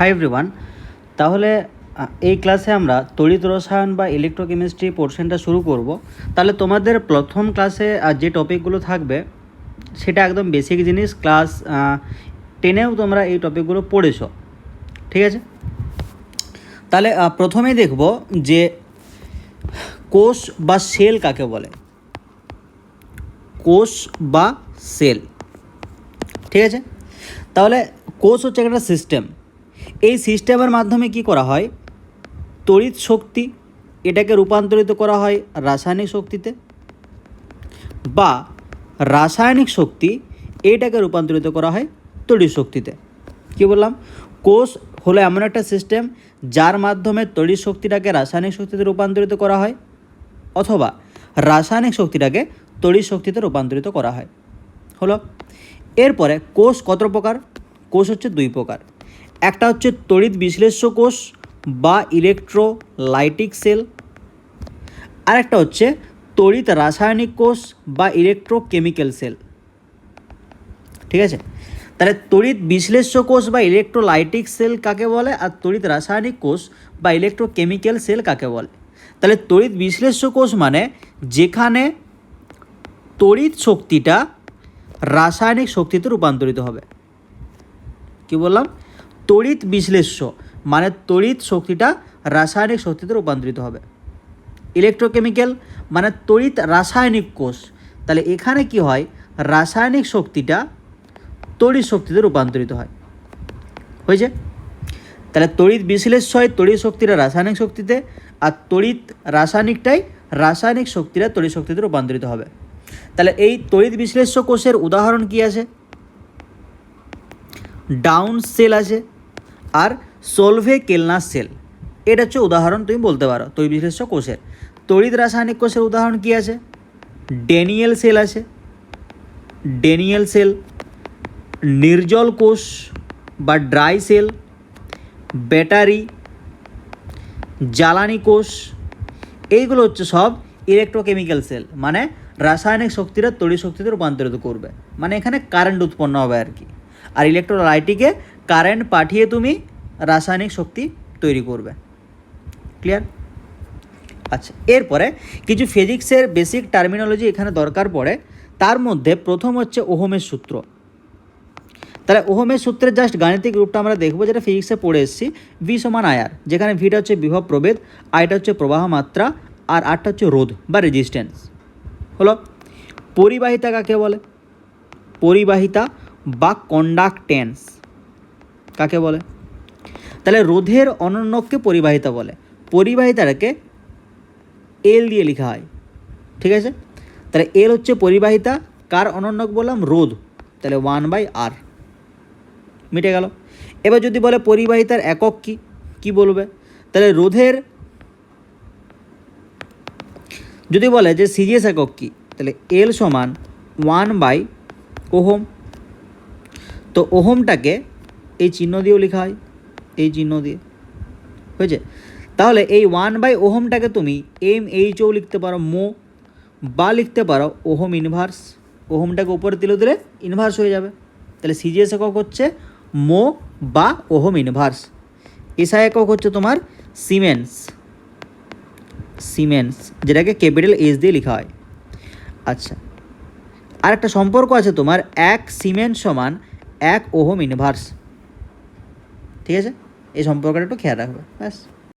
Hi everyone. তাহলে এই ক্লাসে আমরা তড়িৎ রসায়ন বা ইলেকট্রোকেমিস্ট্রি পোর্শনটা শুরু করব। তাহলে তোমাদের প্রথম ক্লাসে যে টপিকগুলো থাকবে সেটা একদম বেসিক জিনিস, ক্লাস 10-এও তোমরা এই টপিকগুলো পড়েছো, ঠিক আছে? তাহলে প্রথমেই দেখব যে কোষ বা সেল কাকে বলে। কোষ বা সেল, ঠিক আছে? তাহলে কোষ হচ্ছে একটা সিস্টেম। এই সিস্টেমের মাধ্যমে কি করা হয়, তড়িৎ শক্তি এটাকে রূপান্তরিত করা হয় রাসায়নিক শক্তিতে, বা রাসায়নিক শক্তি এটাকে রূপান্তরিত করা হয় তড়িৎ শক্তিতে। কী বললাম? কোষ হলো এমন একটা সিস্টেম যার মাধ্যমে তড়িৎ শক্তিটাকে রাসায়নিক শক্তিতে রূপান্তরিত করা হয়, অথবা রাসায়নিক শক্তিটাকে তড়িৎ শক্তিতে রূপান্তরিত করা হয়। হলো। এরপরে কোষ কত প্রকার? কোষ হচ্ছে দুই প্রকার। একটা হচ্ছে তড়িৎ বিশ্লেষ্য কোষ বা ইলেকট্রোলাইটিক সেল, আর একটা হচ্ছে তড়িৎ রাসায়নিক কোষ বা ইলেকট্রোকেমিক্যাল সেল, ঠিক আছে? তাহলে তড়িৎ বিশ্লেষ্য কোষ বা ইলেকট্রোলাইটিক সেল কাকে বলে, আর তড়িৎ রাসায়নিক কোষ বা ইলেকট্রোকেমিক্যাল সেল কাকে বলে? তাহলে তড়িৎ বিশ্লেষ্য কোষ মানে যেখানে তড়িৎ শক্তিটা রাসায়নিক শক্তিতে রূপান্তরিত হবে। কি বললাম? তড়িৎ বিশ্লেষ্য মানে তড়িৎ শক্তিটা রাসায়নিক শক্তিতে রূপান্তরিত হবে। ইলেকট্রোকেমিক্যাল মানে তড়িৎ রাসায়নিক কোষ। তাহলে এখানে কি হয়, রাসায়নিক শক্তিটা তড়িৎ শক্তিতে রূপান্তরিত হয়। হয়েছে? তাহলে তড়িৎ বিশ্লেষ্য হয় তড়িৎ শক্তিটা রাসায়নিক শক্তিতে, আর তড়িৎ রাসায়নিকটাই রাসায়নিক শক্তিটা তড়িৎ শক্তিতে রূপান্তরিত হবে। তাহলে এই তড়িৎ বিশ্লেষ্য কোষের উদাহরণ কি আছে? ডাউন সেল আছে, আর সোলভে কেলনাস সেল। এটা হচ্ছে উদাহরণ, তুমি বলতে পারো তড়িৎ বিশ্লেষ্য কোষের। তড়িৎ রাসায়নিক কোষের উদাহরণ কি আছে? ড্যানিয়েল সেল আছে, ড্যানিয়েল সেল, নির্জল কোষ বা ড্রাই সেল, ব্যাটারি, জ্বালানি কোষ। এইগুলো হচ্ছে সব ইলেকট্রোকেমিক্যাল সেল, মানে রাসায়নিক শক্তিটা তড়িৎ শক্তিতে রূপান্তরিত করবে, মানে এখানে কারেন্ট উৎপন্ন হবে আর কি। আর ইলেকট্রোলাইটিকে কারেন্ট পাঠিয়ে তুমি রাসায়নিক শক্তি তৈরি করবে। ক্লিয়ার? আচ্ছা, এরপরে কিছু ফিজিক্সের বেসিক টার্মিনোলজি এখানে দরকার পড়ে। তার মধ্যে প্রথম হচ্ছে ওহমের সূত্র। তাহলে ওহমের সূত্রের জাস্ট গাণিতিক রূপটা আমরা দেখবো, যেটা ফিজিক্সে পড়ে এসেছি। ভি সমান আয়ার, যেখানে ভিটা হচ্ছে বিভব প্রভেদ, আইটা হচ্ছে প্রবাহ মাত্রা, আর আরটা হচ্ছে রোধ বা রেজিস্ট্যান্স। হলো। পরিবাহিতা কাকে বলে? পরিবাহিতা বা কন্ডাক্টেন্স কাকে বলে? তাহলে রোধের অনন্যককে পরিবাহিতা বলে। পরিবাহিতাটাকে এল দিয়ে লেখা হয়, ঠিক আছে? তাহলে এল হচ্ছে পরিবাহিতা, কার অনন্যক বললাম? রোধ। তাহলে 1/R, মিটে গেল। এবার যদি বলে পরিবাহিতার একক কি, কি বলবে? তাহলে রোধের যদি বলে যে সিজিএস একক কি, তাহলে এল সমান 1/ওহম। তো ওহমটাকে এই চিহ্ন দিয়েও লেখা হয়, এই চিহ্ন দিয়ে। হয়েছে? তাহলে এই 1/ওহমটাকে তুমি MHও লিখতে পারো, মো, বা লিখতে পারো ওহম ইনভার্স। ওহমটাকে উপরে দিলে ইনভার্স হয়ে যাবে। তাহলে সিজিএস একক হচ্ছে মো বা ওহম ইনভার্স। এসআই একক হচ্ছে তোমার সিমেন্স, সিমেন্স, যেটাকে ক্যাপিটাল এস দিয়ে লেখা হয়। আচ্ছা, আর একটা সম্পর্ক আছে তোমার, 1 সিমেন্স সমান 1 ওহম ইনভার্স, ঠিক আছে? এই সম্পর্কটা একটু খেয়াল রাখবে, ব্যাস।